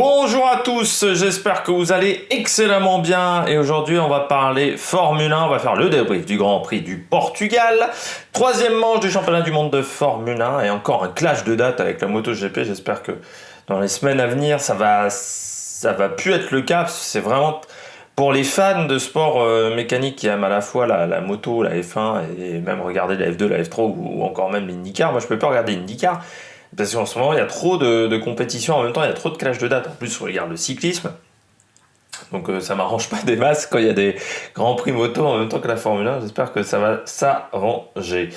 Bonjour à tous, j'espère que vous allez excellemment bien et aujourd'hui on va parler Formule 1, on va faire le débrief du Grand Prix du Portugal, troisième manche du championnat du monde de Formule 1 et encore un clash de dates avec la MotoGP. J'espère que dans les semaines à venir ça va plus être le cas parce que c'est vraiment pour les fans de sport mécanique qui aiment à la fois la moto, la F1 et même regarder la F2, la F3 ou encore même l'IndyCar. Moi je peux pas regarder l'IndyCar parce qu'en ce moment, il y a trop de compétitions en même temps, il y a trop de clash de dates. En plus, on regarde le cyclisme. Donc ça m'arrange pas des masses quand il y a des grands prix moto en même temps que la Formule 1. J'espère que ça va s'arranger.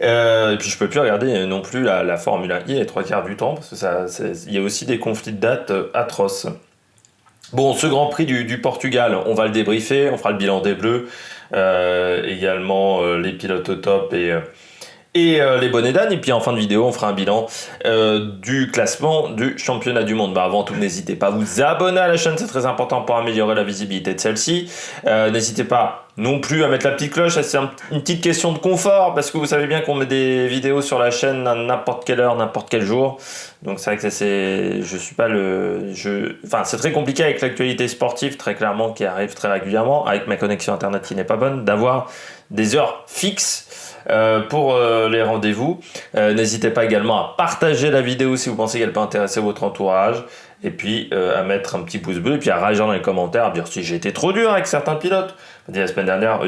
Et puis je peux plus regarder non plus la Formule 1 les trois quarts du temps parce que il y a aussi des conflits de dates atroces. Bon, ce Grand Prix du Portugal, on va le débriefer, on fera le bilan des Bleus, également les pilotes au top et les bonnets d'âne. Et puis en fin de vidéo, on fera un bilan du classement du championnat du monde. Avant tout, n'hésitez pas à vous abonner à la chaîne, c'est très important pour améliorer la visibilité de celle-ci. N'hésitez pas non plus à mettre la petite cloche, c'est une petite question de confort, parce que vous savez bien qu'on met des vidéos sur la chaîne à n'importe quelle heure, n'importe quel jour. Donc c'est vrai que c'est très compliqué avec l'actualité sportive, très clairement, qui arrive très régulièrement, avec ma connexion internet qui n'est pas bonne, d'avoir des heures fixes pour les rendez-vous. N'hésitez pas également à partager la vidéo si vous pensez qu'elle peut intéresser votre entourage, et puis à mettre un petit pouce bleu, et puis à réagir dans les commentaires, à dire si j'ai été trop dur avec certains pilotes. La semaine dernière,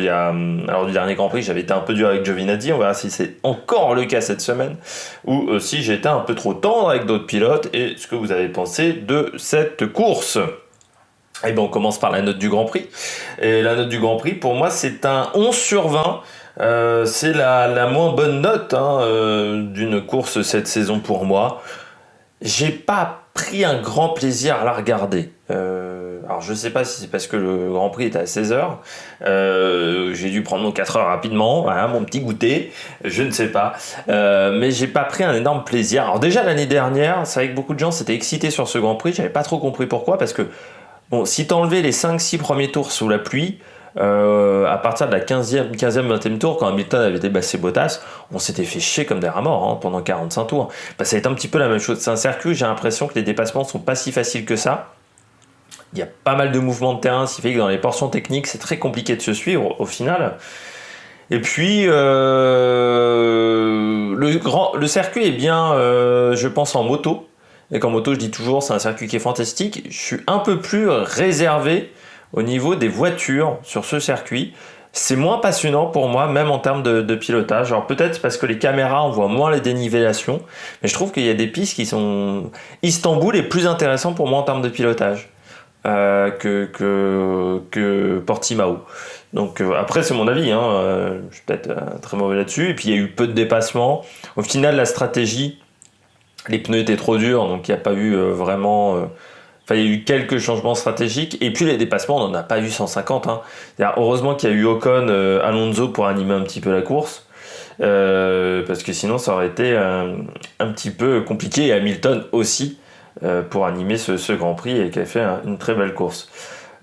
lors du dernier Grand Prix, j'avais été un peu dur avec Giovinazzi, on verra si c'est encore le cas cette semaine, ou si j'étais un peu trop tendre avec d'autres pilotes, et ce que vous avez pensé de cette course. Et bien on commence par la note du Grand Prix. Et la note du Grand Prix, pour moi, c'est un 11 sur 20. C'est la moins bonne note d'une course cette saison pour moi. J'ai pas pris un grand plaisir à la regarder. Alors je sais pas si c'est parce que le Grand Prix était à 16h. J'ai dû prendre mon 4 heures rapidement, hein, mon petit goûter, je ne sais pas. Mais j'ai pas pris un énorme plaisir. Alors déjà l'année dernière, c'est vrai que beaucoup de gens s'étaient excités sur ce Grand Prix. J'avais pas trop compris pourquoi, parce que bon, si t'enlevais les 5-6 premiers tours sous la pluie, à partir de la 15e, 20e tour, quand Hamilton avait dépassé Bottas, on s'était fait chier comme des rats morts pendant 45 tours. Bah, ça va être un petit peu la même chose. C'est un circuit, j'ai l'impression que les dépassements sont pas si faciles que ça. Il y a pas mal de mouvements de terrain, ce qui fait que dans les portions techniques, c'est très compliqué de se suivre au final. Et puis, le circuit est bien, je pense, en moto. Et qu'en moto, je dis toujours, c'est un circuit qui est fantastique. Je suis un peu plus réservé au niveau des voitures sur ce circuit. C'est moins passionnant pour moi, même en termes de pilotage. Alors peut-être parce que les caméras, on voit moins les dénivellations, mais je trouve qu'il y a des pistes qui sont... Istanbul est plus intéressant pour moi en termes de pilotage que Portimao. Donc après, c'est mon avis, je suis peut-être très mauvais là-dessus. Et puis il y a eu peu de dépassements. Au final, la stratégie, les pneus étaient trop durs, donc il n'y a pas eu vraiment... Enfin, il y a eu quelques changements stratégiques. Et puis les dépassements, on n'en a pas eu 150. Heureusement qu'il y a eu Ocon, Alonso pour animer un petit peu la course. Parce que sinon, ça aurait été un petit peu compliqué. Et Hamilton aussi pour animer ce Grand Prix et qui a fait une très belle course.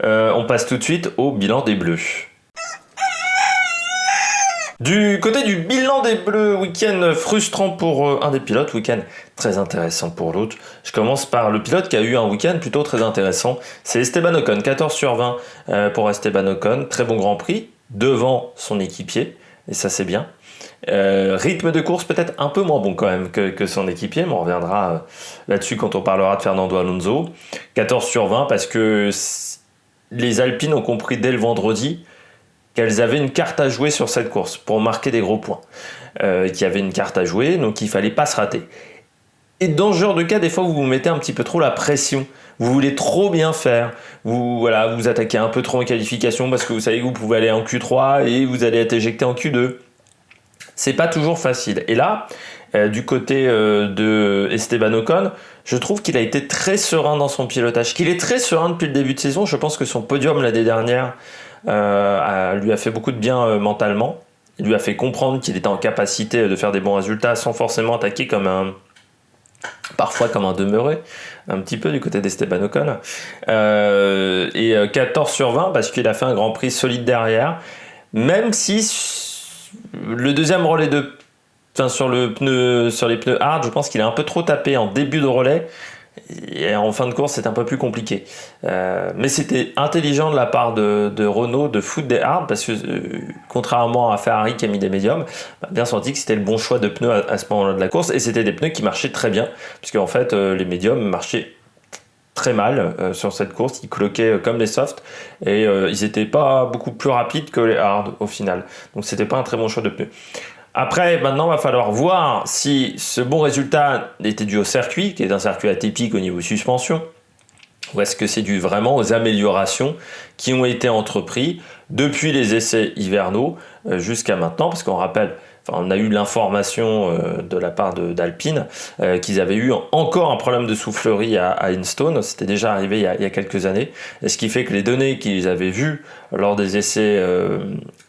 On passe tout de suite au bilan des Bleus. Du côté du bilan des Bleus, week-end frustrant pour un des pilotes, week-end très intéressant pour l'autre. Je commence par le pilote qui a eu un week-end plutôt très intéressant. C'est Esteban Ocon, 14 sur 20 pour Esteban Ocon. Très bon Grand Prix devant son équipier, et ça c'est bien. Rythme de course peut-être un peu moins bon quand même que son équipier, mais on reviendra là-dessus quand on parlera de Fernando Alonso. 14 sur 20 parce que les Alpines ont compris dès le vendredi qu'elles avaient une carte à jouer sur cette course pour marquer des gros points. Qu'il y avait une carte à jouer, donc il fallait pas se rater. Et dans ce genre de cas, des fois, vous vous mettez un petit peu trop la pression. Vous voulez trop bien faire. Vous attaquez un peu trop en qualification parce que vous savez que vous pouvez aller en Q3 et vous allez être éjecté en Q2. C'est pas toujours facile. Et là, du côté de Esteban Ocon, je trouve qu'il a été très serein dans son pilotage. Qu'il est très serein depuis le début de saison. Je pense que son podium l'année dernière lui a fait beaucoup de bien mentalement. Il lui a fait comprendre qu'il était en capacité de faire des bons résultats sans forcément attaquer parfois comme un demeuré, un petit peu du côté d'Esteban Ocon. Et 14 sur 20 parce qu'il a fait un Grand Prix solide derrière, même si le deuxième relais sur les pneus hard, je pense qu'il a un peu trop tapé en début de relais. Et en fin de course, c'est un peu plus compliqué. Mais c'était intelligent de la part de Renault de foutre des hards parce que contrairement à Ferrari qui a mis des médiums, on a bien senti que c'était le bon choix de pneus à ce moment-là de la course et c'était des pneus qui marchaient très bien puisque en fait les médiums marchaient très mal sur cette course, ils cloquaient comme les softs et ils n'étaient pas beaucoup plus rapides que les hards au final. Donc c'était pas un très bon choix de pneus. Après, maintenant, il va falloir voir si ce bon résultat était dû au circuit, qui est un circuit atypique au niveau suspension, ou est-ce que c'est dû vraiment aux améliorations qui ont été entreprises depuis les essais hivernaux jusqu'à maintenant, parce qu'on rappelle, on a eu l'information de la part d'Alpine qu'ils avaient eu encore un problème de soufflerie à Hindstone. C'était déjà arrivé il y a quelques années. Et ce qui fait que les données qu'ils avaient vues lors des essais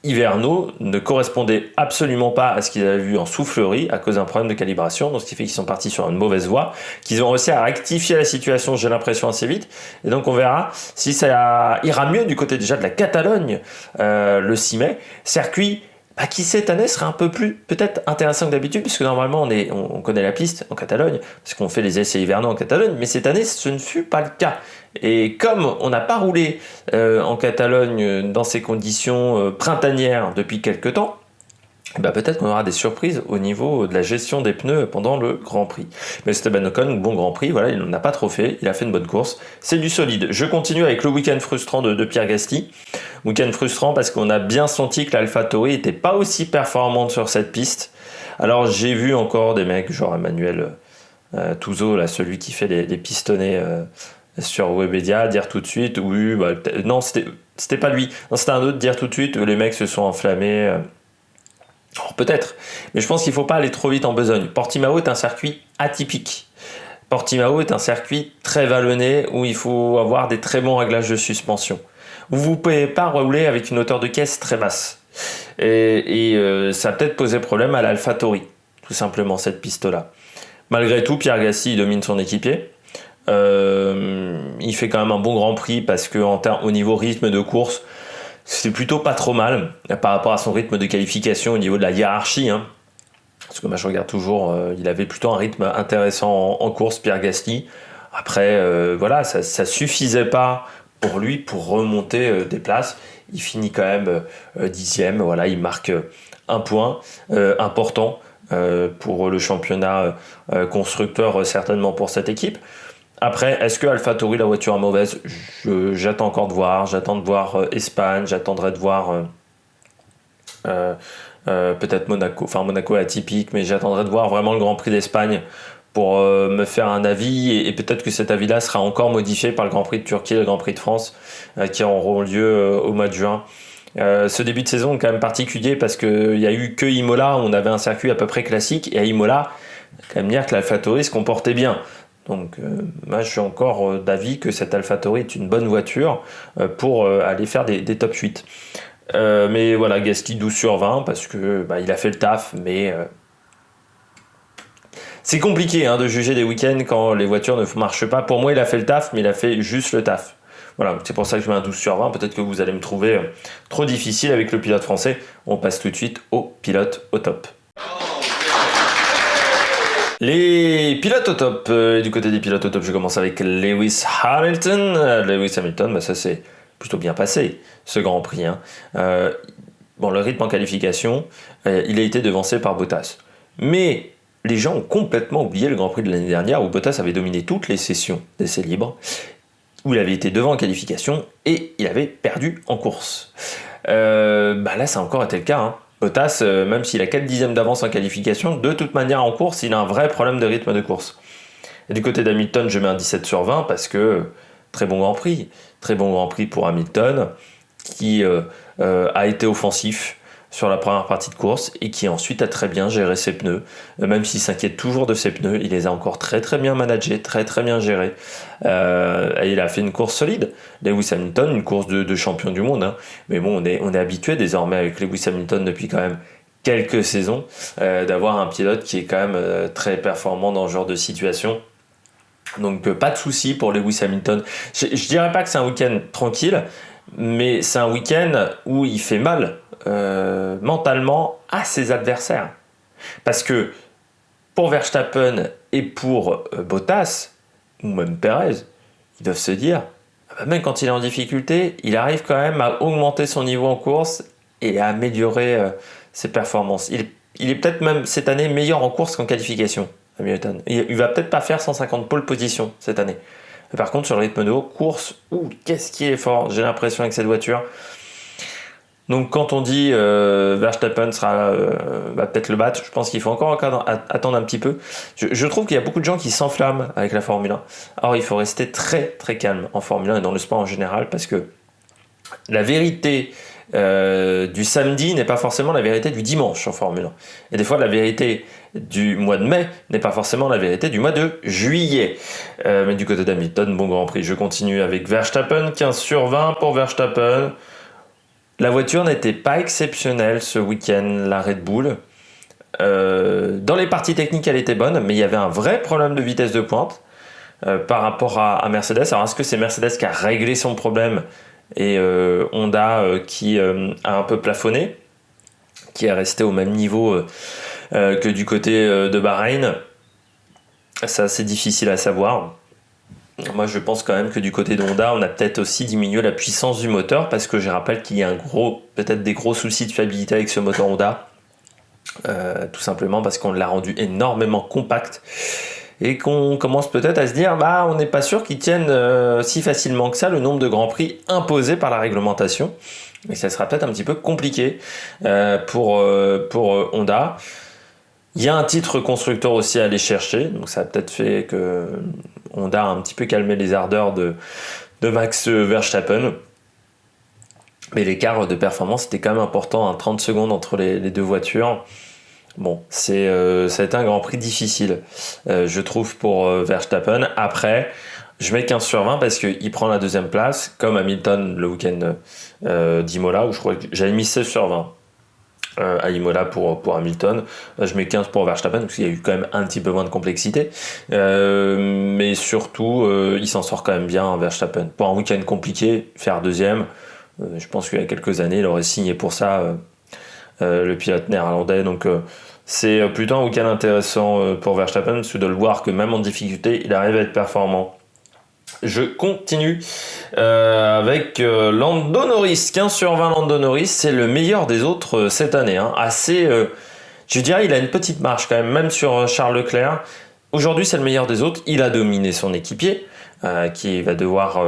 hivernaux ne correspondaient absolument pas à ce qu'ils avaient vu en soufflerie à cause d'un problème de calibration. Donc ce qui fait qu'ils sont partis sur une mauvaise voie, qu'ils ont réussi à rectifier la situation, j'ai l'impression, assez vite. Et donc on verra si ça ira mieux du côté déjà de la Catalogne le 6 mai. Circuit qui cette année serait un peu plus peut-être intéressant que d'habitude, puisque normalement on connaît la piste en Catalogne, parce qu'on fait les essais hivernaux en Catalogne, mais cette année ce ne fut pas le cas. Et comme on n'a pas roulé en Catalogne dans ces conditions printanières depuis quelques temps, peut-être qu'on aura des surprises au niveau de la gestion des pneus pendant le Grand Prix. Mais Esteban Ocon, bon Grand Prix, voilà, il n'en a pas trop fait, il a fait une bonne course, c'est du solide. Je continue avec le week-end frustrant de Pierre Gasly. Week-end frustrant parce qu'on a bien senti que l'AlphaTauri n'était pas aussi performante sur cette piste. Alors j'ai vu encore des mecs genre Emmanuel Touzo, là, celui qui fait les pistonnets sur Webedia, dire tout de suite, oui, non, c'était pas lui, non, c'était un autre, dire tout de suite, les mecs se sont enflammés. Alors, peut-être, mais je pense qu'il ne faut pas aller trop vite en besogne. Portimao est un circuit atypique. Portimao est un circuit très vallonné où il faut avoir des très bons réglages de suspension. Vous ne pouvez pas rouler avec une hauteur de caisse très basse. Et ça a peut-être posé problème à l'AlphaTauri, tout simplement, cette piste-là. Malgré tout, Pierre Gasly domine son équipier. Il fait quand même un bon Grand Prix parce qu'au niveau rythme de course, c'est plutôt pas trop mal par rapport à son rythme de qualification au niveau de la hiérarchie. Parce que moi je regarde toujours, il avait plutôt un rythme intéressant en course, Pierre Gasly. Après, voilà, ça suffisait pas pour lui pour remonter des places. Il finit quand même 10e, voilà, il marque un point important pour le championnat constructeur, certainement pour cette équipe. Après, est-ce que AlphaTauri, la voiture est mauvaise? J'attends encore de voir. J'attends de voir Espagne. J'attendrai de voir peut-être Monaco. Enfin, Monaco est atypique, mais j'attendrai de voir vraiment le Grand Prix d'Espagne pour me faire un avis. Et peut-être que cet avis-là sera encore modifié par le Grand Prix de Turquie et le Grand Prix de France qui auront lieu au mois de juin. Ce début de saison est quand même particulier parce qu'il n'y a eu que Imola. On avait un circuit à peu près classique. Et à Imola, quand même dire que l'AlphaTauri se comportait bien. Donc moi je suis encore d'avis que cette AlphaTauri est une bonne voiture pour aller faire des top 8. Mais voilà, Gasly 12 sur 20 parce que il a fait le taf, mais c'est compliqué de juger des week-ends quand les voitures ne marchent pas. Pour moi il a fait le taf, mais il a fait juste le taf. Voilà, c'est pour ça que je mets un 12 sur 20. Peut-être que vous allez me trouver trop difficile avec le pilote français. On passe tout de suite au pilote au top. Les pilotes au top. Du côté des pilotes au top, je commence avec Lewis Hamilton. Lewis Hamilton, ça s'est plutôt bien passé, ce Grand Prix. Le rythme en qualification, il a été devancé par Bottas. Mais les gens ont complètement oublié le Grand Prix de l'année dernière où Bottas avait dominé toutes les sessions d'essais libres, où il avait été devant en qualification et il avait perdu en course. Là, ça a encore été le cas. Bottas, même s'il a 4 dixièmes d'avance en qualification, de toute manière en course, il a un vrai problème de rythme de course. Et du côté d'Hamilton, je mets un 17 sur 20 parce que très bon Grand Prix. Très bon Grand Prix pour Hamilton qui a été offensif sur la première partie de course et qui ensuite a très bien géré ses pneus. Même s'il s'inquiète toujours de ses pneus, il les a encore très très bien managés, très très bien gérés. Et il a fait une course solide. Lewis Hamilton, une course de champion du monde. Mais bon, on est habitué désormais avec Lewis Hamilton depuis quand même quelques saisons d'avoir un pilote qui est quand même très performant dans ce genre de situation. Donc pas de souci pour Lewis Hamilton. Je dirais pas que c'est un week-end tranquille, mais c'est un week-end où il fait mal mentalement à ses adversaires. Parce que pour Verstappen et pour Bottas, ou même Perez, ils doivent se dire, même quand il est en difficulté, il arrive quand même à augmenter son niveau en course et à améliorer ses performances. Il est peut-être même cette année meilleur en course qu'en qualification, Hamilton. Il va peut-être pas faire 150 pole position cette année. Par contre, sur le rythme de haut, course, qu'est-ce qu'il est fort, j'ai l'impression avec cette voiture. Donc quand on dit Verstappen va peut-être le battre, je pense qu'il faut encore attendre un petit peu. Je trouve qu'il y a beaucoup de gens qui s'enflamment avec la Formule 1. Alors il faut rester très très calme en Formule 1 et dans le sport en général, parce que la vérité du samedi n'est pas forcément la vérité du dimanche en Formule 1. Et des fois la vérité du mois de mai n'est pas forcément la vérité du mois de juillet. Mais du côté d'Hamilton, bon Grand Prix, je continue avec Verstappen, 15/20 pour Verstappen. La voiture n'était pas exceptionnelle ce week-end, la Red Bull. Dans les parties techniques, elle était bonne, mais il y avait un vrai problème de vitesse de pointe par rapport à Mercedes. Alors, est-ce que c'est Mercedes qui a réglé son problème et Honda qui a un peu plafonné, qui est resté au même niveau que du côté de Bahreïn? Ça, c'est difficile à savoir. Moi, je pense quand même que du côté de Honda, on a peut-être aussi diminué la puissance du moteur, parce que je rappelle qu'il y a peut-être des gros soucis de fiabilité avec ce moteur Honda, tout simplement parce qu'on l'a rendu énormément compact et qu'on commence peut-être à se dire, on n'est pas sûr qu'ils tiennent si facilement que ça le nombre de grands prix imposés par la réglementation, et ça sera peut-être un petit peu compliqué pour Honda. Il y a un titre constructeur aussi à aller chercher, donc ça a peut-être fait que Honda a un petit peu calmé les ardeurs de Max Verstappen. Mais l'écart de performance était quand même important, 30 secondes entre les deux voitures. Bon, ça a été un Grand Prix difficile, je trouve, pour Verstappen. Après, je mets 15/20 parce qu'il prend la deuxième place, comme Hamilton le week-end d'Imola, où je crois que j'avais mis 16/20. À Imola pour Hamilton. Je mets 15 pour Verstappen parce qu'il y a eu quand même un petit peu moins de complexité, mais surtout il s'en sort quand même bien, Verstappen. Pour un week-end compliqué, faire deuxième, je pense qu'il y a quelques années il aurait signé pour ça, le pilote néerlandais. Donc c'est plutôt un week-end intéressant pour Verstappen, parce que de le voir que même en difficulté il arrive à être performant. Je continue avec Lando Norris, 15/20 Lando Norris, c'est le meilleur des autres cette année. Assez, je dirais, il a une petite marche quand même sur Charles Leclerc. Aujourd'hui, c'est le meilleur des autres. Il a dominé son équipier, qui va devoir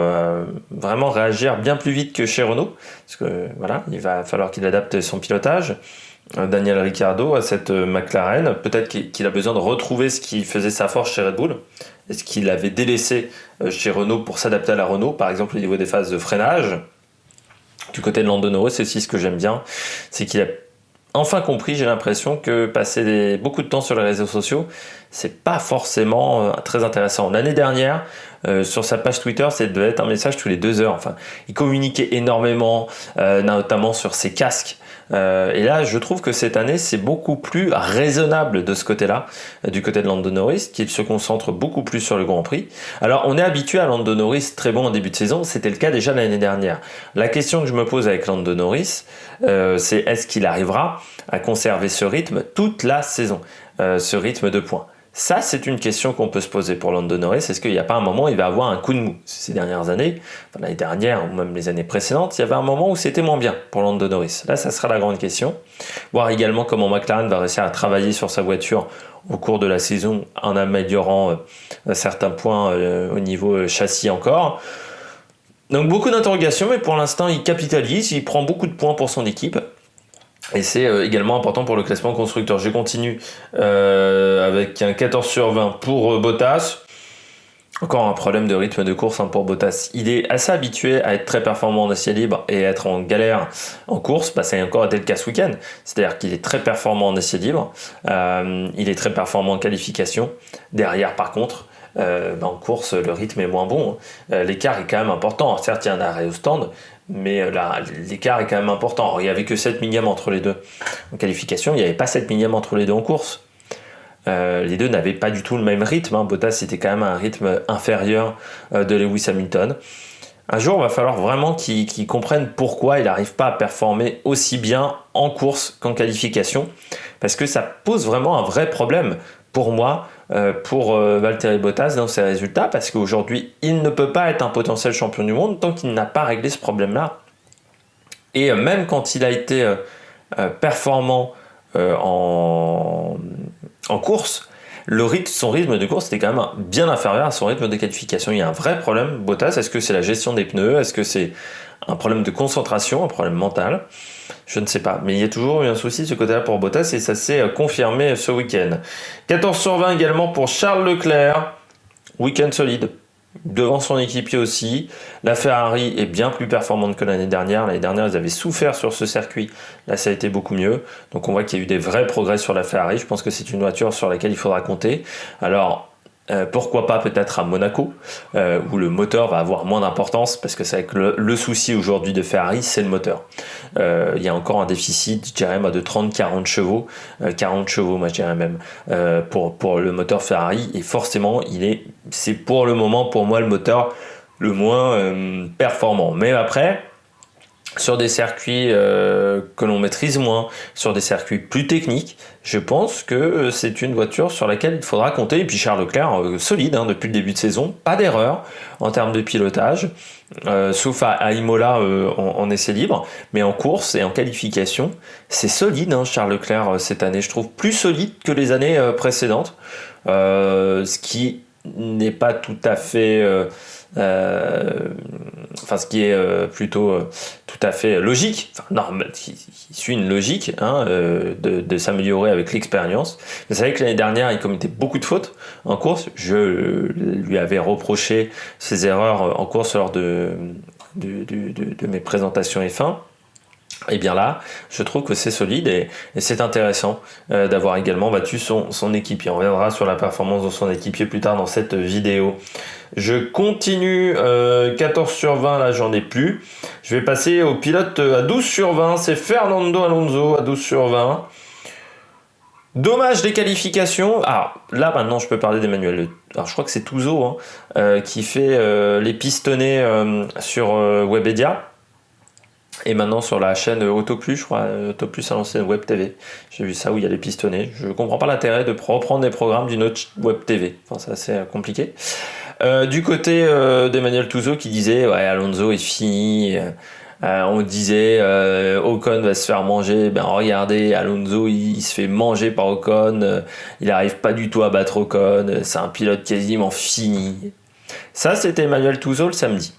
vraiment réagir bien plus vite que chez Renault, parce que voilà, il va falloir qu'il adapte son pilotage. Daniel Ricciardo à cette McLaren, peut-être qu'il a besoin de retrouver ce qui faisait sa force chez Red Bull, et ce qu'il avait délaissé chez Renault pour s'adapter à la Renault, par exemple au niveau des phases de freinage. Du côté de Lando Norris, c'est aussi ce que j'aime bien, c'est qu'il a enfin compris, j'ai l'impression, que passer beaucoup de temps sur les réseaux sociaux, c'est pas forcément très intéressant. L'année dernière, sur sa page Twitter, ça devait être un message tous les 2 heures. Enfin, il communiquait énormément, notamment sur ses casques. Et là, je trouve que cette année, c'est beaucoup plus raisonnable de ce côté-là, du côté de Lando Norris, qui se concentre beaucoup plus sur le Grand Prix. Alors, on est habitué à Lando Norris très bon en début de saison, c'était le cas déjà l'année dernière. La question que je me pose avec Lando Norris, c'est est-ce qu'il arrivera à conserver ce rythme toute la saison, ce rythme de points? Ça, c'est une question qu'on peut se poser pour Lando Norris. Est-ce qu'il n'y a pas un moment où il va avoir un coup de mou? Ces dernières années, l'année dernière ou même les années précédentes, il y avait un moment où c'était moins bien pour Lando Norris. Là, ça sera la grande question. Voir également comment McLaren va réussir à travailler sur sa voiture au cours de la saison en améliorant certains points au niveau châssis encore. Donc beaucoup d'interrogations, mais pour l'instant, il capitalise, il prend beaucoup de points pour son équipe. Et c'est également important pour le classement constructeur. Je continue avec un 14/20 pour Bottas. Encore un problème de rythme de course pour Bottas. Il est assez habitué à être très performant en essai libre et à être en galère en course. Ça a encore été le cas ce week-end. C'est-à-dire qu'il est très performant en essai libre. Il est très performant en qualification. Derrière, par contre, en course, le rythme est moins bon. L'écart est quand même important. Alors, certes, il y a un arrêt au stand, mais l'écart est quand même important. Alors, il n'y avait que 7 millièmes entre les deux en qualification, il n'y avait pas 7 millièmes entre les deux en course. Les deux n'avaient pas du tout le même rythme. Bottas était quand même à un rythme inférieur de Lewis Hamilton. Un jour, il va falloir vraiment qu'il comprenne pourquoi il n'arrive pas à performer aussi bien en course qu'en qualification, parce que ça pose vraiment un vrai problème pour moi pour Valtteri Bottas dans ses résultats, parce qu'aujourd'hui, il ne peut pas être un potentiel champion du monde tant qu'il n'a pas réglé ce problème-là. Et même quand il a été performant en course, son rythme de course était quand même bien inférieur à son rythme de qualification. Il y a un vrai problème, Bottas. Est-ce que c'est la gestion des pneus? Est-ce que c'est un problème de concentration, un problème mental? Je ne sais pas. Mais il y a toujours eu un souci de ce côté-là pour Bottas et ça s'est confirmé ce week-end. 14 sur 20 également pour Charles Leclerc. Week-end solide. Devant son équipier aussi. La Ferrari est bien plus performante que l'année dernière. L'année dernière, ils avaient souffert sur ce circuit. Là, ça a été beaucoup mieux. Donc, on voit qu'il y a eu des vrais progrès sur la Ferrari. Je pense que c'est une voiture sur laquelle il faudra compter. Alors, pourquoi pas peut-être à Monaco, où le moteur va avoir moins d'importance, parce que c'est avec le souci aujourd'hui de Ferrari, c'est le moteur. Il y a encore un déficit, je dirais, de 30-40 chevaux, 40 chevaux, moi je dirais même, pour le moteur Ferrari, et forcément, c'est pour le moment, pour moi, le moteur le moins performant. Mais après, sur des circuits que l'on maîtrise moins, sur des circuits plus techniques, je pense que c'est une voiture sur laquelle il faudra compter. Et puis Charles Leclerc, solide depuis le début de saison, pas d'erreur en termes de pilotage, sauf à Imola en essai libre, mais en course et en qualification, c'est solide Charles Leclerc cette année, je trouve plus solide que les années précédentes, ce qui n'est pas tout à fait... ce qui est plutôt tout à fait logique, qui suit une logique de s'améliorer avec l'expérience. Mais c'est vrai que l'année dernière, il commettait beaucoup de fautes en course. Je lui avais reproché ses erreurs en course lors de mes présentations F1. Et bien là, je trouve que c'est solide et c'est intéressant d'avoir également battu son équipier. On reviendra sur la performance de son équipier plus tard dans cette vidéo. Je continue, 14 sur 20, là j'en ai plus. Je vais passer au pilote à 12 sur 20, c'est Fernando Alonso à 12 sur 20. Dommage des qualifications. Alors là maintenant je peux parler d'Emmanuel. Alors je crois que c'est Touzo qui fait les pistonnés sur Webedia. Et maintenant sur la chaîne Autoplus, je crois, Autoplus à l'ancienne Web TV. J'ai vu ça où il y a les pistonnés. Je comprends pas l'intérêt de reprendre des programmes d'une autre Web TV. Enfin, c'est assez compliqué. Du côté d'Emmanuel Touzo qui disait ouais, Alonso est fini. On disait Ocon va se faire manger. Ben regardez, Alonso il se fait manger par Ocon. Il n'arrive pas du tout à battre Ocon. C'est un pilote quasiment fini. Ça, c'était Emmanuel Touzo le samedi.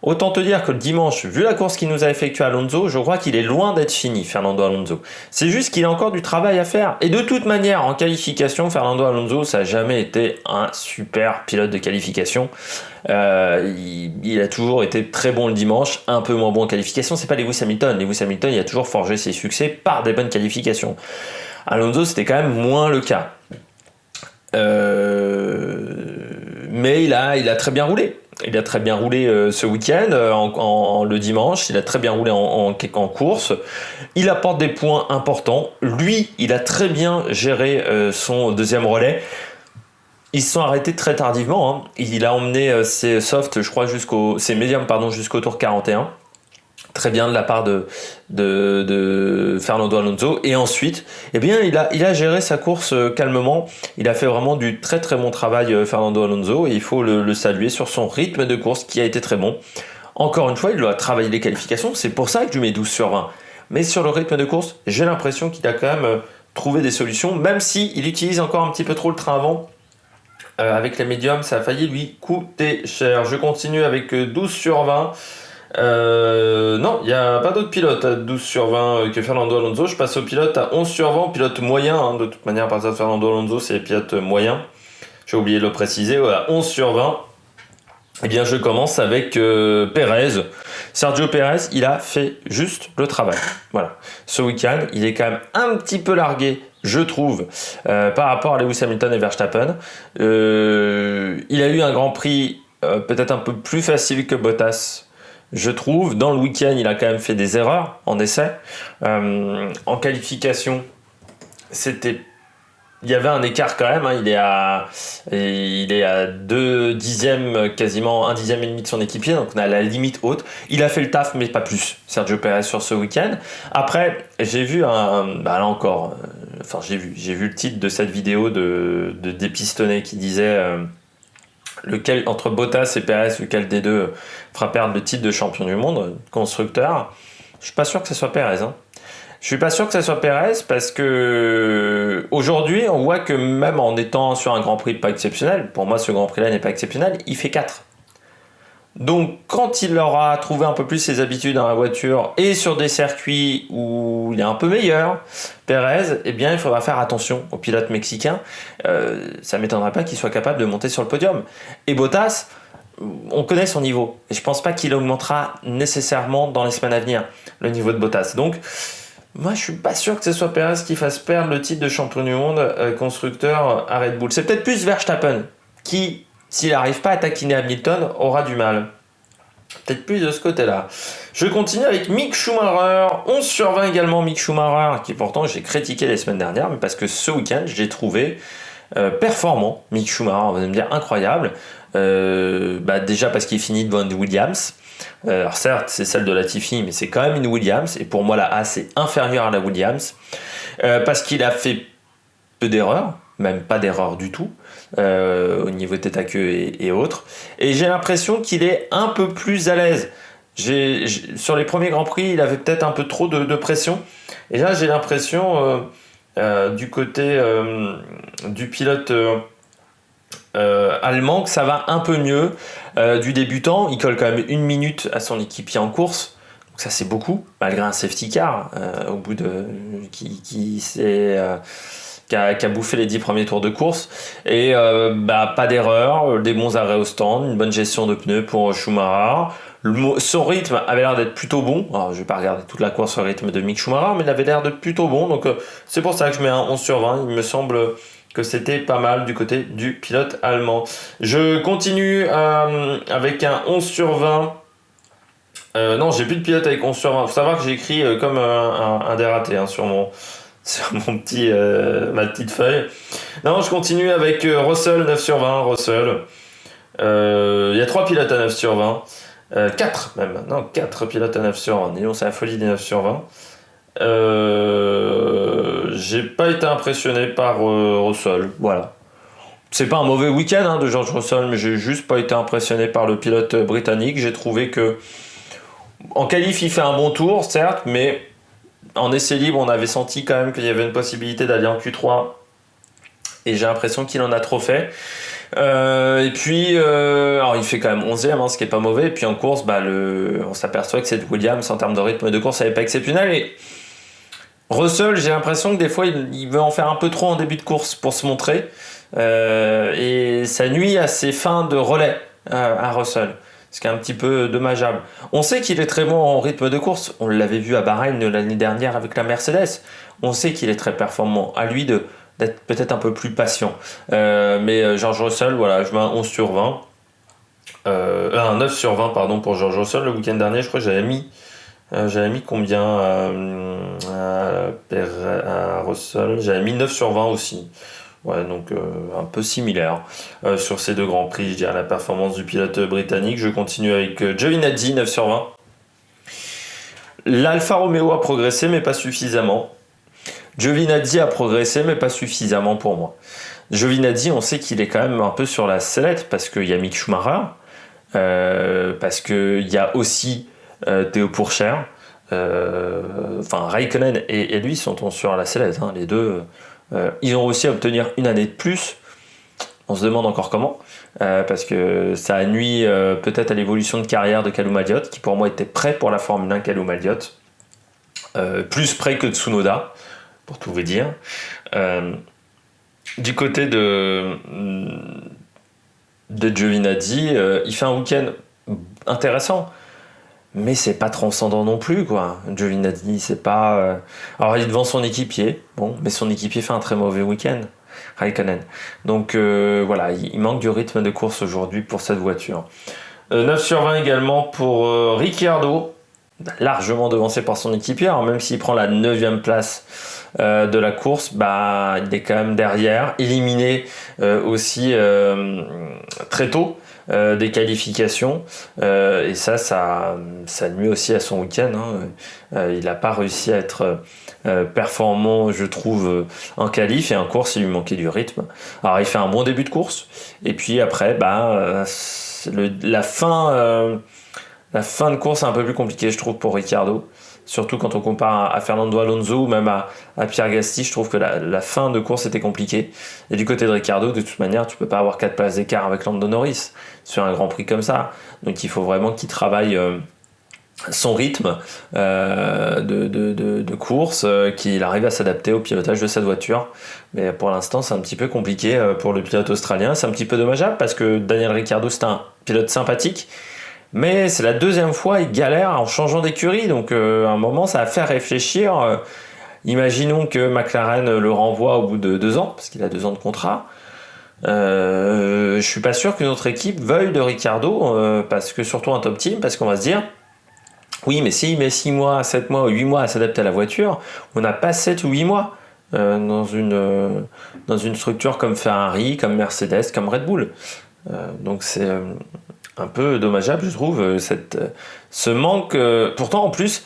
Autant te dire que le dimanche, vu la course qu'il nous a effectuée Alonso, je crois qu'il est loin d'être fini, Fernando Alonso. C'est juste qu'il a encore du travail à faire. Et de toute manière, en qualification, Fernando Alonso, ça n'a jamais été un super pilote de qualification. Il a toujours été très bon le dimanche, un peu moins bon en qualification. C'est pas Lewis Hamilton. Lewis Hamilton, il a toujours forgé ses succès par des bonnes qualifications. Alonso, c'était quand même moins le cas. Mais il a très bien roulé. Il a très bien roulé ce week-end, le dimanche. Il a très bien roulé en course. Il apporte des points importants. Lui, il a très bien géré son deuxième relais. Ils se sont arrêtés très tardivement. Il a emmené ses softs, je crois, ses médiums, jusqu'au tour 41. Très bien de la part de Fernando Alonso. Et ensuite, il a géré sa course calmement. Il a fait vraiment du très très bon travail, Fernando Alonso, et il faut le saluer sur son rythme de course qui a été très bon. Encore une fois, il doit travailler les qualifications. C'est pour ça que je lui mets 12 sur 20. Mais sur le rythme de course, j'ai l'impression qu'il a quand même trouvé des solutions, même s'il utilise encore un petit peu trop le train avant. Avec les médiums, ça a failli lui coûter cher. Je continue avec 12 sur 20. Non, il n'y a pas d'autres pilotes à 12 sur 20 que Fernando Alonso. Je passe au pilote à 11 sur 20, pilote moyen. De toute manière, à partir de Fernando Alonso, c'est les pilotes moyens. J'ai oublié de le préciser. À 11 sur 20, je commence avec Pérez. Sergio Pérez, il a fait juste le travail. Voilà. Ce week-end, il est quand même un petit peu largué, je trouve, par rapport à Lewis Hamilton et Verstappen. Il a eu un Grand Prix peut-être un peu plus facile que Bottas. Je trouve, dans le week-end, il a quand même fait des erreurs en essai. En qualification, il y avait un écart quand même. Il est à 2 dixièmes, quasiment 1 dixième et demi de son équipier, donc on a la limite haute. Il a fait le taf, mais pas plus, Sergio Pérez sur ce week-end. Après, j'ai vu là encore, enfin j'ai vu le titre de cette vidéo de dépistonné qui disait lequel entre Bottas et Perez, lequel des deux fera perdre le titre de champion du monde constructeur. Je suis pas sûr que ce soit Perez. Hein. Je suis pas sûr que ce soit Perez parce que aujourd'hui on voit que même en étant sur un Grand Prix pas exceptionnel, pour moi ce Grand Prix là n'est pas exceptionnel, il fait 4. Donc quand il aura trouvé un peu plus ses habitudes dans la voiture et sur des circuits où il est un peu meilleur, Pérez, eh bien il faudra faire attention au pilote mexicain. Ça ne m'étonnerait pas qu'il soit capable de monter sur le podium. Et Bottas, on connaît son niveau. Et je ne pense pas qu'il augmentera nécessairement dans les semaines à venir, le niveau de Bottas. Donc moi je suis pas sûr que ce soit Pérez qui fasse perdre le titre de champion du monde constructeur à Red Bull. C'est peut-être plus Verstappen qui, s'il n'arrive pas à taquiner Hamilton, aura du mal. Peut-être plus de ce côté-là. Je continue avec Mick Schumacher. 11 sur 20 également, Mick Schumacher, qui pourtant j'ai critiqué les semaines dernières, mais parce que ce week-end, je l'ai trouvé performant. Mick Schumacher, on va me dire incroyable. Déjà parce qu'il finit devant une Williams. Alors certes, c'est celle de Latifi, mais c'est quand même une Williams. Et pour moi, la A, c'est inférieur à la Williams. Parce qu'il a fait peu d'erreurs, même pas d'erreurs du tout. Au niveau tête à queue et autres. Et j'ai l'impression qu'il est un peu plus à l'aise. Sur les premiers Grands Prix, il avait peut-être un peu trop de pression. Et là, j'ai l'impression, du côté du pilote allemand, que ça va un peu mieux. Du débutant, il colle quand même 1 minute à son équipier en course. Donc ça, c'est beaucoup, malgré un safety car au bout de qui a bouffé les 10 premiers tours de course. Et pas d'erreur, des bons arrêts au stand, une bonne gestion de pneus pour Schumacher. Son rythme avait l'air d'être plutôt bon. Alors, je vais pas regarder toute la course au rythme de Mick Schumacher, mais il avait l'air d'être plutôt bon. Donc c'est pour ça que je mets un 11 sur 20. Il me semble que c'était pas mal du côté du pilote allemand. Je continue avec un 11 sur 20. Non, j'ai plus de pilote avec 11 sur 20. Faut savoir que j'ai écrit comme un dératé sur mon ma petite feuille. Non, je continue avec Russell, 9 sur 20. Russell. Il y a 3 pilotes à 9 sur 20. 4 même. Non, 4 pilotes à 9 sur 20. Disons, c'est la folie des 9 sur 20. J'ai pas été impressionné par Russell. Voilà. C'est pas un mauvais week-end de George Russell, mais j'ai juste pas été impressionné par le pilote britannique. J'ai trouvé que en qualif, il fait un bon tour, certes, mais en essai libre, on avait senti quand même qu'il y avait une possibilité d'aller en Q3. Et j'ai l'impression qu'il en a trop fait. Et puis, alors il fait quand même 11e, ce qui est pas mauvais. Et puis en course, on s'aperçoit que cette Williams, en termes de rythme de course, elle n'est pas exceptionnelle. Et Russell, j'ai l'impression que des fois, il veut en faire un peu trop en début de course pour se montrer. Et ça nuit à ses fins de relais à Russell. Ce qui est un petit peu dommageable. On sait qu'il est très bon en rythme de course. On l'avait vu à Bahreïn l'année dernière avec la Mercedes. On sait qu'il est très performant. À lui d'être peut-être un peu plus patient. Mais George Russell, voilà, je mets un 11 sur 20. Un 9 sur 20 pardon, pour George Russell. Le week-end dernier, je crois que j'avais mis combien à Russell? J'avais mis 9 sur 20 aussi. Ouais, donc un peu similaire sur ces deux grands prix, je dirais, la performance du pilote britannique. Je continue avec Giovinazzi, 9 sur 20. L'Alfa Romeo a progressé, mais pas suffisamment. Giovinazzi a progressé, mais pas suffisamment pour moi. Giovinazzi, on sait qu'il est quand même un peu sur la sellette, parce qu'il y a Mick Schumacher, parce qu'il y a aussi Théo Pourchaire, Raikkonen et lui sont sur la sellette, les deux. Ils ont réussi à obtenir une année de plus. On se demande encore comment, parce que ça a nuit peut-être à l'évolution de carrière de Calum Alliot, qui pour moi était prêt pour la Formule 1. Calum Alliot, plus prêt que Tsunoda, pour tout vous dire. Du côté de Giovinazzi, il fait un week-end intéressant, mais c'est pas transcendant non plus, quoi. Giovinazzi, c'est pas. Alors il est devant son équipier, mais son équipier fait un très mauvais week-end, Raikkonen. Donc voilà, il manque du rythme de course aujourd'hui pour cette voiture. 9 sur 20 également pour Ricciardo. largement devancé par son équipier. Alors, même s'il prend la 9e place de la course, il est quand même derrière, éliminé aussi très tôt des qualifications, et ça nuit aussi à son week-end. Il n'a pas réussi à être performant, je trouve, en qualif, et en course il lui manquait du rythme. Alors il fait un bon début de course, et puis après la fin de course est un peu plus compliquée, je trouve, pour Ricciardo. Surtout quand on compare à Fernando Alonso ou même à Pierre Gasly, je trouve que la fin de course était compliquée. Et du côté de Ricciardo, de toute manière, tu peux pas avoir 4 places d'écart avec Lando Norris sur un Grand Prix comme ça. Donc il faut vraiment qu'il travaille son rythme de course, qu'il arrive à s'adapter au pilotage de cette voiture. Mais pour l'instant, c'est un petit peu compliqué pour le pilote australien. C'est un petit peu dommageable parce que Daniel Ricciardo, c'est un pilote sympathique. Mais c'est la 2e fois il galère en changeant d'écurie, donc à un moment ça va faire réfléchir. Imaginons que McLaren le renvoie au bout de 2 ans, parce qu'il a 2 ans de contrat. Je suis pas sûr qu'une autre équipe veuille de Ricciardo, parce que surtout un top team, parce qu'on va se dire, oui mais s'il met 6 mois, 7 mois ou 8 mois à s'adapter à la voiture, on n'a pas 7 ou 8 mois dans une structure comme Ferrari, comme Mercedes, comme Red Bull. Donc c'est un peu dommageable, je trouve, ce manque. Pourtant, en plus,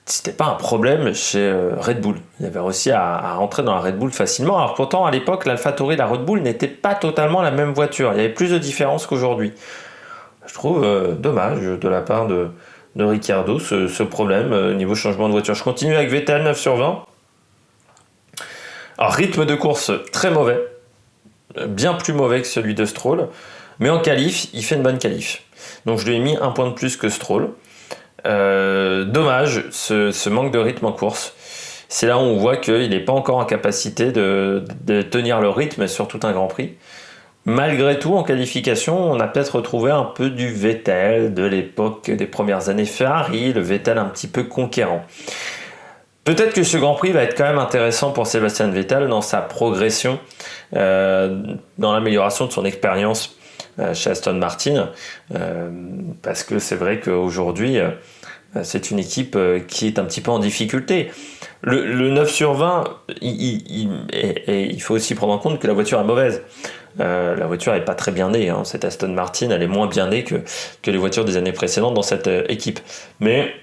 c'était pas un problème chez Red Bull. Il avait réussi à rentrer dans la Red Bull facilement. Alors pourtant, à l'époque, l'AlphaTauri et la Red Bull n'étaient pas totalement la même voiture. Il y avait plus de différences qu'aujourd'hui. Je trouve dommage de la part de Ricciardo ce problème niveau changement de voiture. Je continue avec Vettel, 9 sur 20. Alors, rythme de course très mauvais. Bien plus mauvais que celui de Stroll. Mais en qualif, il fait une bonne qualif. Donc je lui ai mis 1 point de plus que Stroll. Dommage, ce manque de rythme en course. C'est là où on voit qu'il n'est pas encore en capacité de tenir le rythme sur tout un Grand Prix. Malgré tout, en qualification, on a peut-être retrouvé un peu du Vettel de l'époque des premières années Ferrari, le Vettel un petit peu conquérant. Peut-être que ce Grand Prix va être quand même intéressant pour Sébastien Vettel dans sa progression, dans l'amélioration de son expérience chez Aston Martin, parce que c'est vrai qu'aujourd'hui c'est une équipe qui est un petit peu en difficulté. Le 9 sur 20, il faut aussi prendre en compte que la voiture est mauvaise. La voiture n'est pas très bien née, cette Aston Martin, elle est moins bien née que les voitures des années précédentes dans cette équipe. Mais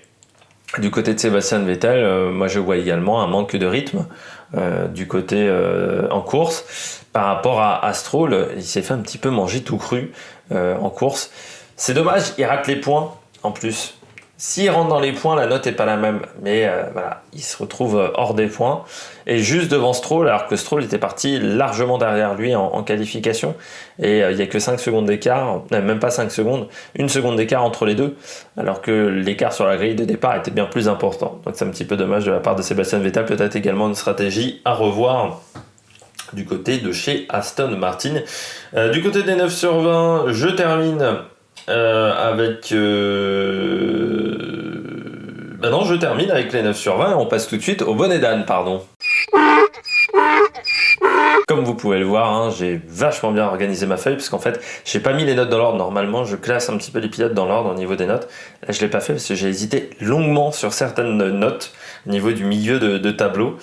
du côté de Sébastien Vettel, moi je vois également un manque de rythme du côté en course. Par rapport à Stroll, il s'est fait un petit peu manger tout cru en course. C'est dommage, il rate les points en plus. S'il rentre dans les points, la note n'est pas la même. Mais voilà, il se retrouve hors des points. Et juste devant Stroll, alors que Stroll était parti largement derrière lui en qualification. Et il n'y a que 5 secondes d'écart, même pas 5 secondes, 1 seconde d'écart entre les deux. Alors que l'écart sur la grille de départ était bien plus important. Donc c'est un petit peu dommage de la part de Sébastien Vettel. Peut-être également une stratégie à revoir du côté de chez Aston Martin. Du côté des 9 sur 20, je termine avec... non, je termine avec les 9 sur 20 et on passe tout de suite au bonnet d'âne, pardon. Comme vous pouvez le voir, j'ai vachement bien organisé ma feuille parce qu'en fait, j'ai pas mis les notes dans l'ordre. Normalement, je classe un petit peu les pilotes dans l'ordre au niveau des notes. Là, je l'ai pas fait parce que j'ai hésité longuement sur certaines notes au niveau du milieu de tableau.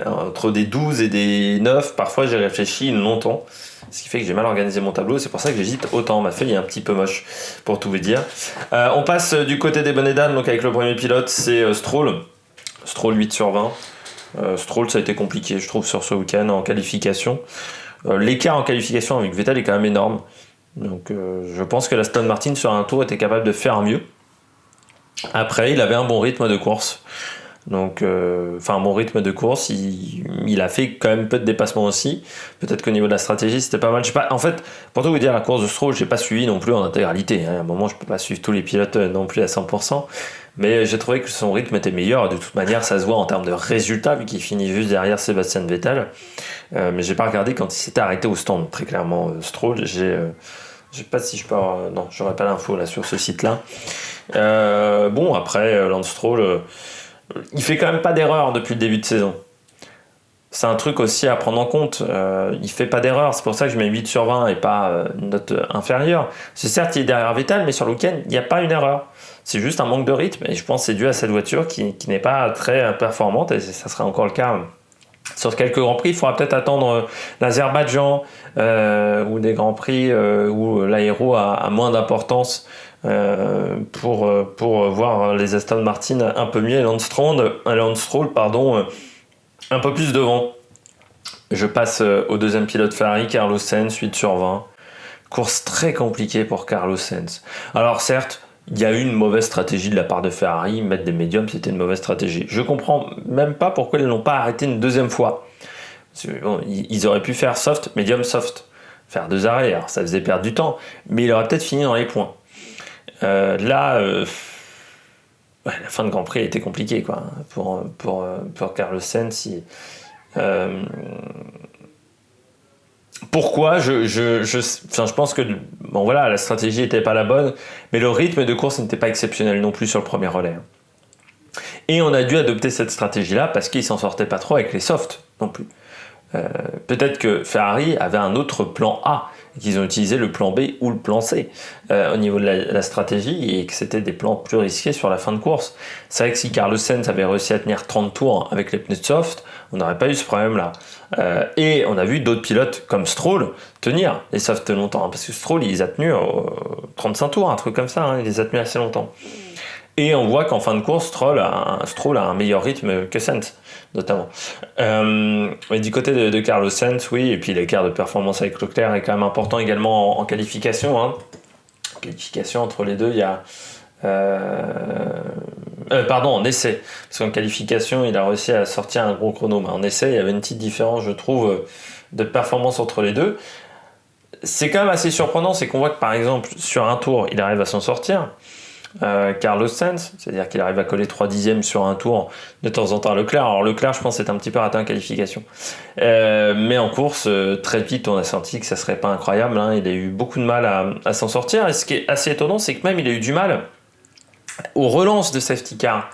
Entre des 12 et des 9, parfois j'ai réfléchi longtemps. Ce qui fait que j'ai mal organisé mon tableau, c'est pour ça que j'hésite autant. Ma feuille est un petit peu moche, pour tout vous dire. On passe du côté des bonnets d'âne, donc avec le premier pilote, c'est Stroll. Stroll 8 sur 20. Stroll, ça a été compliqué, je trouve, sur ce week-end en qualification. L'écart en qualification avec Vettel est quand même énorme. Donc je pense que l'Aston Martin, sur un tour, était capable de faire mieux. Après, il avait un bon rythme de course. Donc, un bon rythme de course, il a fait quand même peu de dépassements aussi. Peut-être qu'au niveau de la stratégie, c'était pas mal. En fait, pour tout vous dire, la course de Stroll, j'ai pas suivi non plus en intégralité. À un moment, je peux pas suivre tous les pilotes non plus à 100%. Mais j'ai trouvé que son rythme était meilleur. De toute manière, ça se voit en termes de résultats, vu qu'il finit juste derrière Sébastien Vettel. Mais j'ai pas regardé quand il s'était arrêté au stand. Très clairement, Stroll, je sais pas si je peux avoir... Non, j'aurais pas l'info là sur ce site-là. Bon, après, Lance Stroll... il fait quand même pas d'erreur depuis le début de saison. c'est un truc aussi à prendre en compte. Il fait pas d'erreur, c'est pour ça que je mets 8 sur 20 et pas une note inférieure. C'est certes, il est derrière Vettel, mais sur le week-end, il n'y a pas une erreur. C'est juste un manque de rythme, et je pense que c'est dû à cette voiture qui n'est pas très performante, et ça sera encore le cas sur quelques Grands Prix. Il faudra peut-être attendre l'Azerbaïdjan ou des Grands Prix où l'aéro a moins d'importance pour voir les Aston Martin un peu mieux et Lance Stroll, un peu plus devant. Je passe au deuxième pilote Ferrari, Carlos Sainz, 8 sur 20. Course très compliquée pour Carlos Sainz. Alors certes, il y a eu une mauvaise stratégie de la part de Ferrari. Mettre des médiums, c'était une mauvaise stratégie. Je comprends même pas pourquoi ils n'ont pas arrêté une deuxième fois. Bon, ils auraient pu faire soft, médium, soft. Faire 2 arrêts, alors ça faisait perdre du temps. Mais il aurait peut-être fini dans les points. La fin de Grand Prix a été compliquée quoi, pour Carlos Sainz. Pourquoi je pense que bon voilà, la stratégie n'était pas la bonne, mais le rythme de course n'était pas exceptionnel non plus sur le premier relais. Et on a dû adopter cette stratégie-là parce qu'ils s'en sortaient pas trop avec les softs non plus. Peut-être que Ferrari avait un autre plan A, et qu'ils ont utilisé le plan B ou le plan C au niveau de la stratégie, et que c'était des plans plus risqués sur la fin de course. C'est vrai que si Carlos Sainz avait réussi à tenir 30 tours avec les pneus soft, on n'aurait pas eu ce problème-là. Et on a vu d'autres pilotes comme Stroll tenir les softs longtemps, parce que Stroll, il les a tenus 35 tours, un truc comme ça, il les a tenus assez longtemps. Et on voit qu'en fin de course, Stroll a un meilleur rythme que Sainz, notamment. Mais du côté de Carlos Sainz, oui, et puis l'écart de performance avec Leclerc est quand même important également en qualification. En qualification, entre les deux, il y a... en essai. Parce qu'en qualification, il a réussi à sortir un gros chrono. Mais en essai, il y avait une petite différence, je trouve, de performance entre les deux. C'est quand même assez surprenant, c'est qu'on voit que, par exemple, sur un tour, il arrive à s'en sortir. Carlos Sainz, c'est-à-dire qu'il arrive à coller 3 dixièmes sur un tour de temps en temps à Leclerc. Alors Leclerc, je pense, c'est un petit peu raté en qualification, mais en course, très vite, on a senti que ça serait pas incroyable, il a eu beaucoup de mal à s'en sortir, et ce qui est assez étonnant, c'est que même il a eu du mal aux relances de safety car.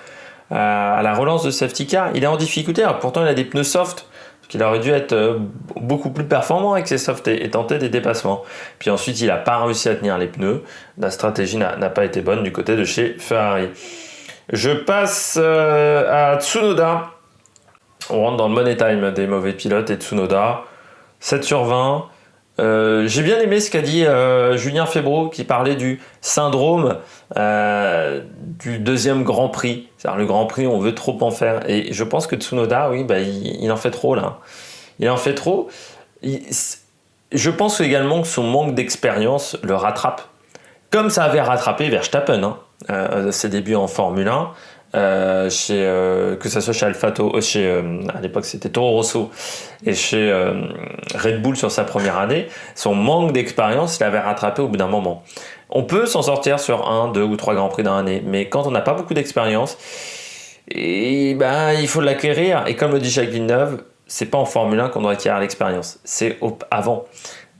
À la relance de safety car, il est en difficulté. Alors, pourtant, il a des pneus soft, qu'il aurait dû être beaucoup plus performant avec ses softs et tenter des dépassements. Puis ensuite, il n'a pas réussi à tenir les pneus. La stratégie n'a pas été bonne du côté de chez Ferrari. Je passe à Tsunoda. On rentre dans le money time des mauvais pilotes, et Tsunoda, 7 sur 20. J'ai bien aimé ce qu'a dit Julien Febvre, qui parlait du syndrome du deuxième Grand Prix. C'est-à-dire le Grand Prix, on veut trop en faire. Et je pense que Tsunoda, oui, il en fait trop là. Il en fait trop. Je pense également que son manque d'expérience le rattrape. Comme ça avait rattrapé Verstappen, ses débuts en Formule 1. Que ça soit chez à l'époque c'était Toro Rosso et chez Red Bull sur sa première année, son manque d'expérience il avait rattrapé au bout d'un moment. On peut s'en sortir sur 1, 2 ou 3 Grands Prix dans l'année, mais quand on n'a pas beaucoup d'expérience, il faut l'acquérir, et comme le dit Jacques Villeneuve, c'est pas en Formule 1 qu'on doit acquérir l'expérience, c'est avant.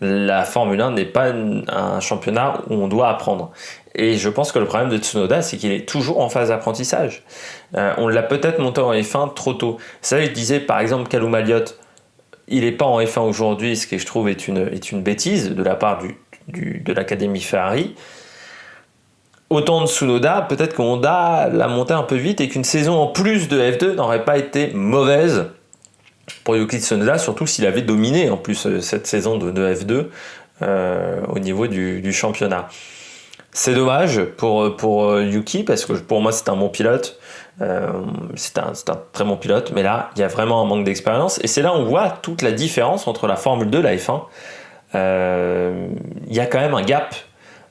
La Formule 1 n'est pas un championnat où on doit apprendre. Et je pense que le problème de Tsunoda, c'est qu'il est toujours en phase d'apprentissage. On l'a peut-être monté en F1 trop tôt. Ça, je disais, par exemple, Callum Elliott, il n'est pas en F1 aujourd'hui, ce que je trouve est une bêtise de la part de l'Académie Ferrari. Autant de Tsunoda, peut-être qu'on l'a monté un peu vite et qu'une saison en plus de F2 n'aurait pas été mauvaise pour Yuki Tsunoda, surtout s'il avait dominé en plus cette saison de F2 au niveau du championnat. C'est dommage pour Yuki, parce que pour moi c'est un bon pilote, c'est un très bon pilote, mais là il y a vraiment un manque d'expérience, et c'est là où on voit toute la différence entre la Formule 2 et la F1. Il y a quand même un gap,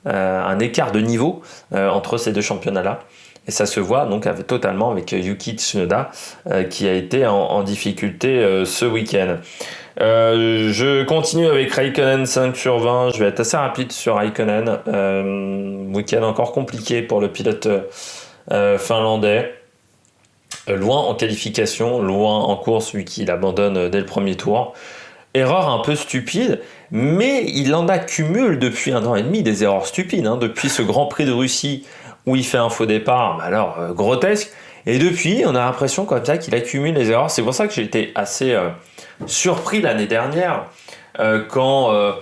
un écart de niveau entre ces deux championnats-là. Et ça se voit donc totalement avec Yuki Tsunoda qui a été en difficulté ce week-end. Je continue avec Raikkonen, 5 sur 20. Je vais être assez rapide sur Raikkonen. Week-end encore compliqué pour le pilote finlandais. Loin en qualification, loin en course vu qu'il abandonne dès le premier tour. Erreur un peu stupide, mais il en accumule depuis 1 an et demi des erreurs stupides. Depuis ce Grand Prix de Russie où il fait un faux départ, grotesque. Et depuis, on a l'impression comme ça qu'il accumule les erreurs. C'est pour ça que j'ai été assez surpris l'année dernière quand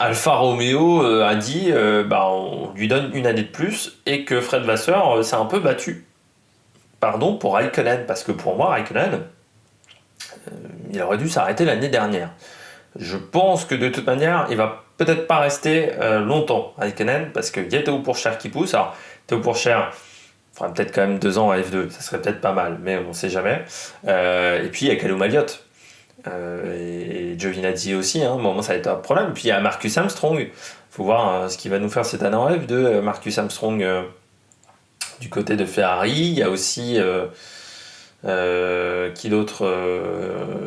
Alfa Romeo a dit on lui donne une année de plus et que Fred Vasseur s'est un peu battu. Pardon pour Raikkonen, parce que pour moi, Raikkonen, il aurait dû s'arrêter l'année dernière. Je pense que de toute manière, il va peut-être pas rester longtemps, Raikkonen, parce qu'il y a Théo Pourchaire qui pousse. Alors, Théo Pourchaire, il faudra peut-être quand même 2 ans à F2, ça serait peut-être pas mal, mais on ne sait jamais. Et puis, il y a Callum Elliott. Et Giovinazzi aussi, à un moment ça va être un problème. Puis il y a Marcus Armstrong, il faut voir ce qu'il va nous faire cette année en F2. Marcus Armstrong du côté de Ferrari, il y a aussi qui d'autre,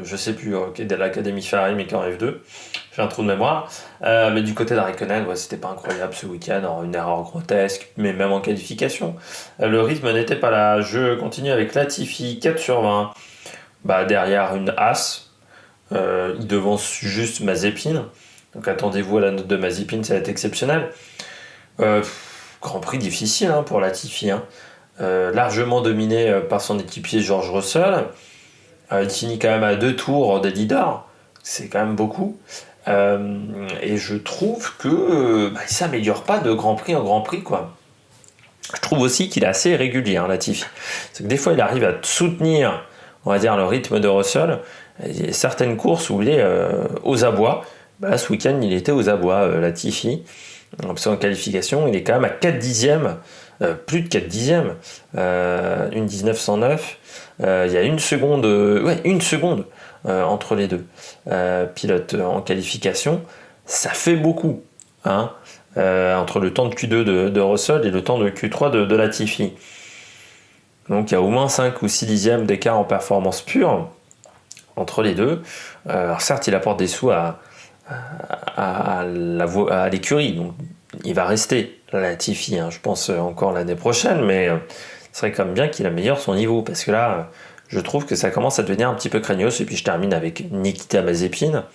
je sais plus, qui est de l'Académie Ferrari mais qui est en F2, j'ai un trou de mémoire. Mais du côté de Raikkonen, c'était pas incroyable ce week-end, alors une erreur grotesque, mais même en qualification, le rythme n'était pas là. Je continue avec Latifi, 4 sur 20, derrière une As. Il devance juste Mazepin, donc attendez-vous à la note de Mazepin, ça va être exceptionnel. Grand prix difficile pour Latifi, largement dominé par son équipier George Russell. Il finit quand même à 2 tours des leaders, c'est quand même beaucoup. Et je trouve que il s'améliore pas de Grand Prix en Grand Prix, quoi. Je trouve aussi qu'il est assez irrégulier, Latifi. C'est que des fois il arrive à soutenir, on va dire, le rythme de Russell. Il y a certaines courses où il est aux abois. Ce week-end, il était aux abois, Latifi. En qualification, il est quand même à 4 dixièmes, plus de 4 dixièmes, une 1909. Il y a une seconde entre les deux pilotes en qualification. Ça fait beaucoup, entre le temps de Q2 de Russell et le temps de Q3 de Latifi. Donc il y a au moins 5 ou 6 dixièmes d'écart en performance pure entre les deux. Alors certes, il apporte des sous à l'écurie, donc il va rester Latifi, je pense encore l'année prochaine, mais ce serait quand même bien qu'il améliore son niveau, parce que là, je trouve que ça commence à devenir un petit peu craignos. Et puis je termine avec Nikita Mazepin.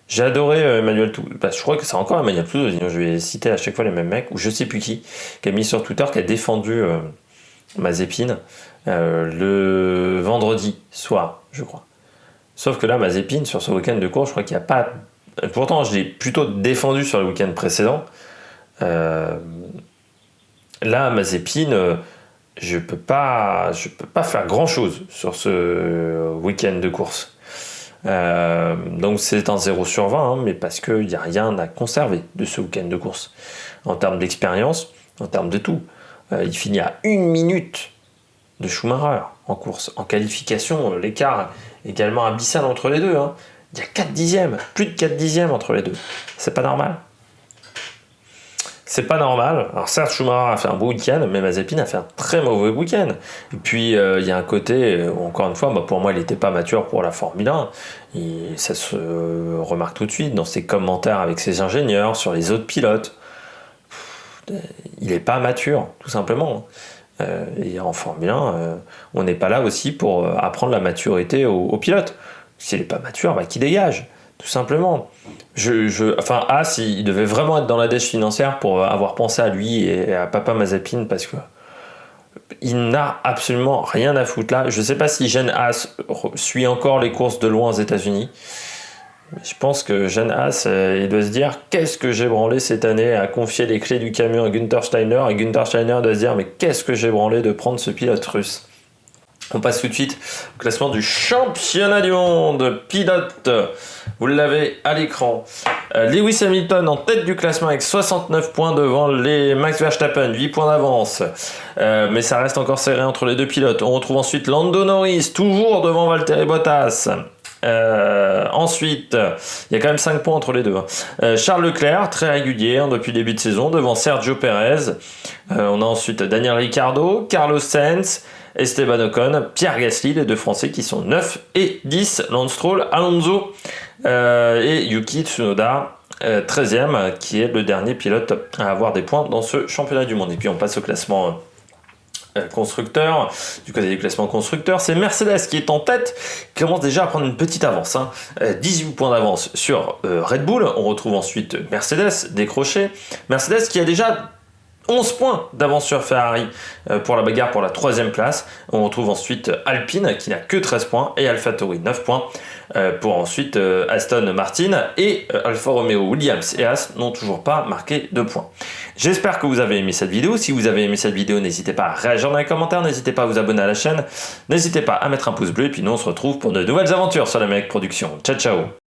J'ai adoré Emmanuel Toulouse, je crois que c'est encore Emmanuel Toulouse, je vais citer à chaque fois les mêmes mecs, ou je sais plus qui a mis sur Twitter, qui a défendu Mazepin le vendredi soir, je crois. Sauf que là, Mazepin, sur ce week-end de course, je crois qu'il n'y a pas... Pourtant, je l'ai plutôt défendu sur le week-end précédent. Là, Mazepin, je peux pas faire grand-chose sur ce week-end de course. Donc c'est un 0 sur 20, mais parce qu'il n'y a rien à conserver de ce week-end de course. En termes d'expérience, en termes de tout. Il finit à 1 minute de Schumacher en course. En qualification, l'écart est également abyssal entre les deux. Il y a 4 dixièmes, plus de 4 dixièmes entre les deux. C'est pas normal. C'est pas normal. Alors certes, Schumacher a fait un beau week-end, mais Mazepin a fait un très mauvais week-end. Et puis, il y a un côté, encore une fois, pour moi, il n'était pas mature pour la Formule 1. Et ça se remarque tout de suite dans ses commentaires avec ses ingénieurs, sur les autres pilotes. Il n'est pas mature, tout simplement. Et en Formule 1, on n'est pas là aussi pour apprendre la maturité aux pilotes. S'il n'est pas mature, qu'il dégage, tout simplement. As, il devait vraiment être dans la dèche financière pour avoir pensé à lui et à Papa Mazepin, parce que il n'a absolument rien à foutre là. Je ne sais pas si Gene Haas suit encore les courses de loin aux États-Unis. Je pense que Gene Haas, il doit se dire, qu'est-ce que j'ai branlé cette année à confier les clés du camion à Günther Steiner, et Günther Steiner doit se dire, mais qu'est-ce que j'ai branlé de prendre ce pilote russe. On passe tout de suite au classement du championnat du monde pilote. Vous l'avez à l'écran. Lewis Hamilton en tête du classement avec 69 points devant les Max Verstappen, 8 points d'avance. Mais ça reste encore serré entre les deux pilotes. On retrouve ensuite Lando Norris, toujours devant Valtteri Bottas. Ensuite, il y a quand même 5 points entre les deux. Charles Leclerc, très régulier depuis le début de saison, devant Sergio Perez. On a ensuite Daniel Ricciardo, Carlos Sainz, Esteban Ocon, Pierre Gasly, les deux Français qui sont 9 et 10, Lance Stroll, Alonso et Yuki Tsunoda, 13e, qui est le dernier pilote à avoir des points dans ce championnat du monde. Et puis on passe au classement constructeur. Du côté du classement constructeur, c'est Mercedes qui est en tête, qui commence déjà à prendre une petite avance. 18 points d'avance sur Red Bull. On retrouve ensuite Mercedes décroché. Mercedes qui a déjà 11 points d'avance sur Ferrari pour la bagarre pour la 3e place. On retrouve ensuite Alpine qui n'a que 13 points et AlphaTauri 9 points pour ensuite Aston Martin et Alfa Romeo. Williams et Haas n'ont toujours pas marqué de points. J'espère que vous avez aimé cette vidéo. Si vous avez aimé cette vidéo, n'hésitez pas à réagir dans les commentaires, n'hésitez pas à vous abonner à la chaîne, n'hésitez pas à mettre un pouce bleu et puis nous on se retrouve pour de nouvelles aventures sur la Mec Production. Ciao ciao.